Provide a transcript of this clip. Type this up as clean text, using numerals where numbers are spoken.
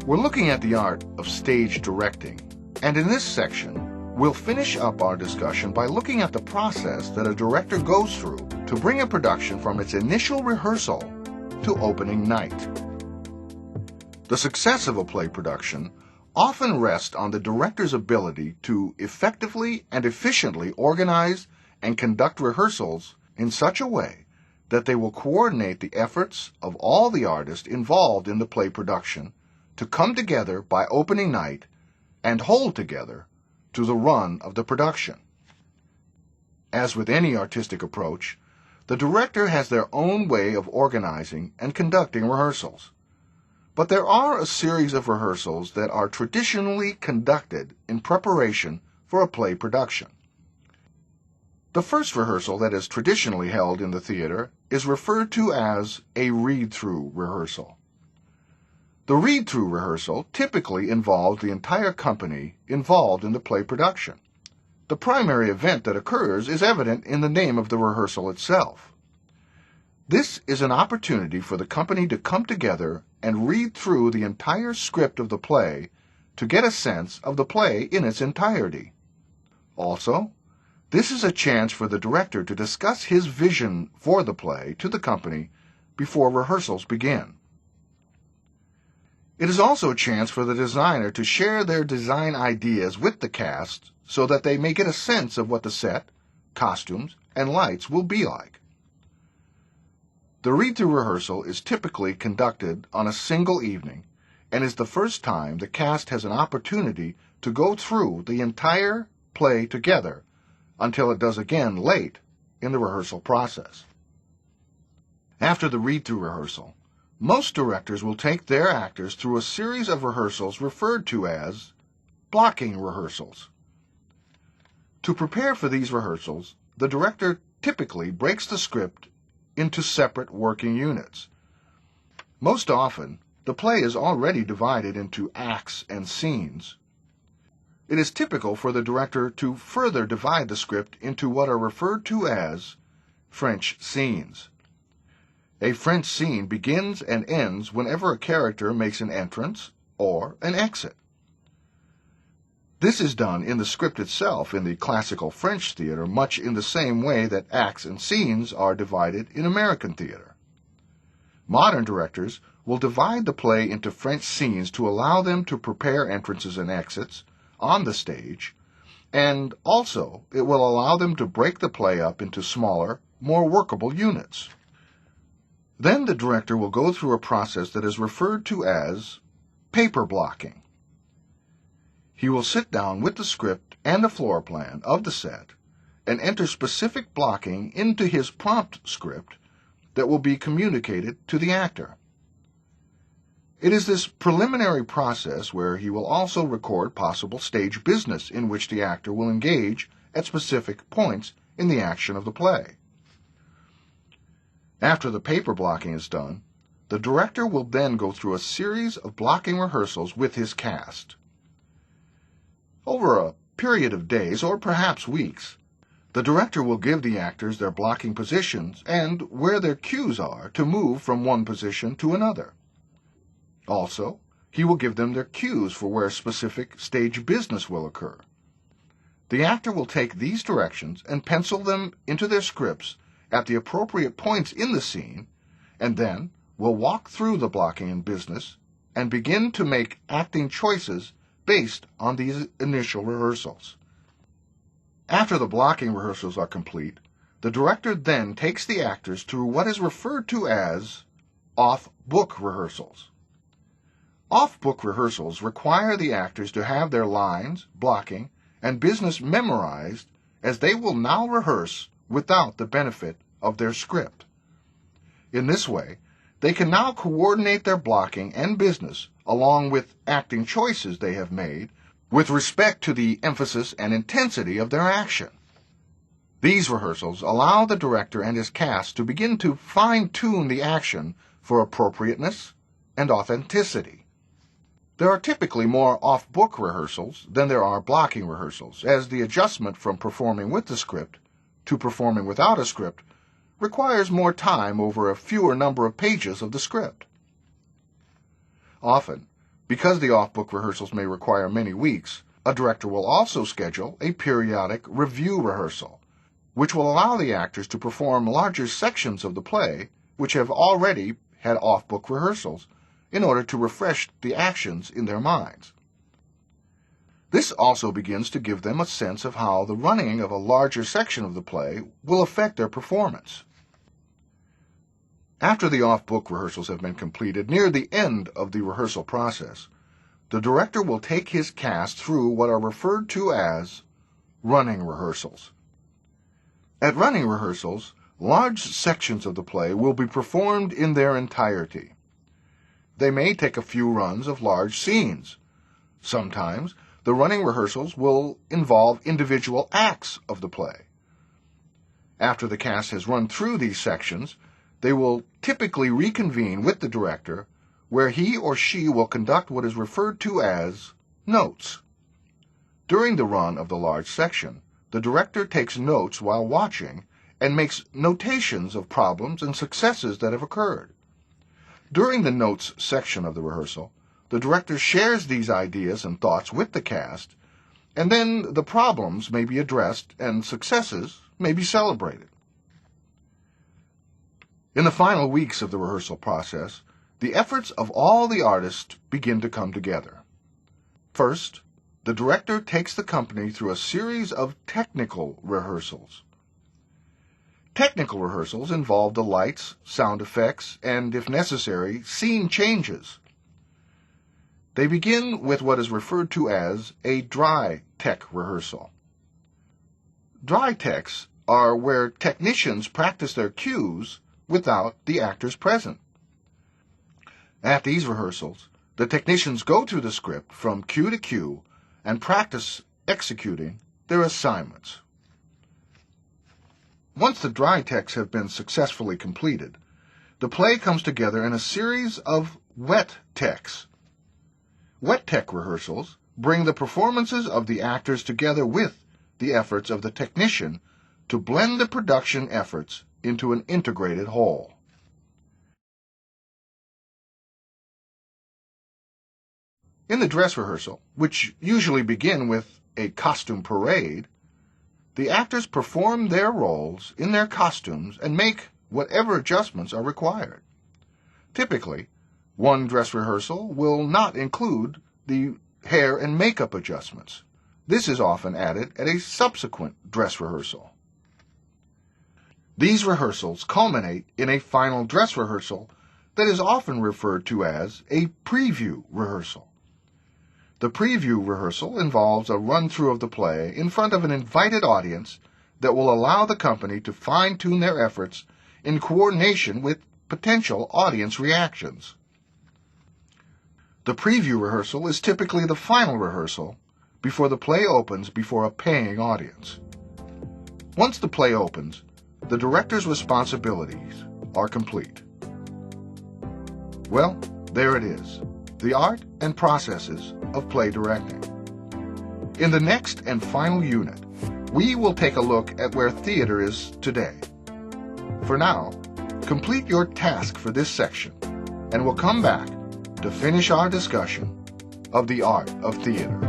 We're looking at the art of stage directing, and in this section, we'll finish up our discussion by looking at the process that a director goes through to bring a production from its initial rehearsal to opening night. The success of a play production often rests on the director's ability to effectively and efficiently organize and conduct rehearsals in such a way that they will coordinate the efforts of all the artists involved in the play production to come together by opening night and hold together to the run of the production. As with any artistic approach, the director has their own way of organizing and conducting rehearsals. But there are a series of rehearsals that are traditionally conducted in preparation for a play production. The first rehearsal that is traditionally held in the theater is referred to as a read-through rehearsal. The read-through rehearsal typically involves the entire company involved in the play production. The primary event that occurs is evident in the name of the rehearsal itself. This is an opportunity for the company to come together and read through the entire script of the play to get a sense of the play in its entirety. Also, this is a chance for the director to discuss his vision for the play to the company before rehearsals begin. It is also a chance for the designer to share their design ideas with the cast so that they may get a sense of what the set, costumes, and lights will be like. The read-through rehearsal is typically conducted on a single evening and is the first time the cast has an opportunity to go through the entire play together until it does again late in the rehearsal process. After the read-through rehearsal, most directors will take their actors through a series of rehearsals referred to as blocking rehearsals. To prepare for these rehearsals, the director typically breaks the script into separate working units. Most often, the play is already divided into acts and scenes. It is typical for the director to further divide the script into what are referred to as French scenes. A French scene begins and ends whenever a character makes an entrance or an exit. This is done in the script itself in the classical French theater much in the same way that acts and scenes are divided in American theater. Modern directors will divide the play into French scenes to allow them to prepare entrances and exits on the stage, and also it will allow them to break the play up into smaller, more workable units. Then the director will go through a process that is referred to as paper blocking. He will sit down with the script and the floor plan of the set and enter specific blocking into his prompt script that will be communicated to the actor. It is this preliminary process where he will also record possible stage business in which the actor will engage at specific points in the action of the play. After the paper blocking is done, the director will then go through a series of blocking rehearsals with his cast. Over a period of days, or perhaps weeks, the director will give the actors their blocking positions and where their cues are to move from one position to another. Also, he will give them their cues for where specific stage business will occur. The actor will take these directions and pencil them into their scripts at the appropriate points in the scene, and then will walk through the blocking and business and begin to make acting choices based on these initial rehearsals. After the blocking rehearsals are complete, the director then takes the actors through what is referred to as off-book rehearsals. Off-book rehearsals require the actors to have their lines, blocking, and business memorized as they will now rehearse without the benefit of their script. In this way, they can now coordinate their blocking and business along with acting choices they have made with respect to the emphasis and intensity of their action. These rehearsals allow the director and his cast to begin to fine-tune the action for appropriateness and authenticity. There are typically more off-book rehearsals than there are blocking rehearsals, as the adjustment from performing with the script to performing without a script requires more time over a fewer number of pages of the script. Often, Because the off-book rehearsals may require many weeks, a director will also schedule a periodic review rehearsal, which will allow the actors to perform larger sections of the play which have already had off-book rehearsals in order to refresh the actions in their minds. This also begins to give them a sense of how the running of a larger section of the play will affect their performance. After the off-book rehearsals have been completed near the end of the rehearsal process, the director will take his cast through what are referred to as running rehearsals. At running rehearsals, large sections of the play will be performed in their entirety. They may take a few runs of large scenes. Sometimes, the running rehearsals will involve individual acts of the play. After the cast has run through these sections, they will typically reconvene with the director, where he or she will conduct what is referred to as notes. During the run of the large section, the director takes notes while watching and makes notations of problems and successes that have occurred. During the notes section of the rehearsal, the director shares these ideas and thoughts with the cast, and then the problems may be addressed and successes may be celebrated. In the final weeks of the rehearsal process, the efforts of all the artists begin to come together. First, the director takes the company through a series of technical rehearsals. Technical rehearsals involve the lights, sound effects, and, if necessary, scene changes. They begin with what is referred to as a dry tech rehearsal. Dry techs are where technicians practice their cues without the actors present. At these rehearsals, the technicians go through the script from cue to cue and practice executing their assignments. Once the dry techs have been successfully completed, the play comes together in a series of wet techs. Wet tech rehearsals bring the performances of the actors together with the efforts of the technician to blend the production efforts into an integrated whole. In the dress rehearsal, which usually begin with a costume parade, the actors perform their roles in their costumes and make whatever adjustments are required. Typically, one dress rehearsal will not include the hair and makeup adjustments. This is often added at a subsequent dress rehearsal. These rehearsals culminate in a final dress rehearsal that is often referred to as a preview rehearsal. The preview rehearsal involves a run-through of the play in front of an invited audience that will allow the company to fine-tune their efforts in coordination with potential audience reactions. The preview rehearsal is typically the final rehearsal before the play opens before a paying audience. Once the play opens, the director's responsibilities are complete. Well, there it is, the art and processes of play directing. In the next and final unit, we will take a look at where theater is today. For now, complete your task for this section, and we'll come back to finish our discussion of the art of theater.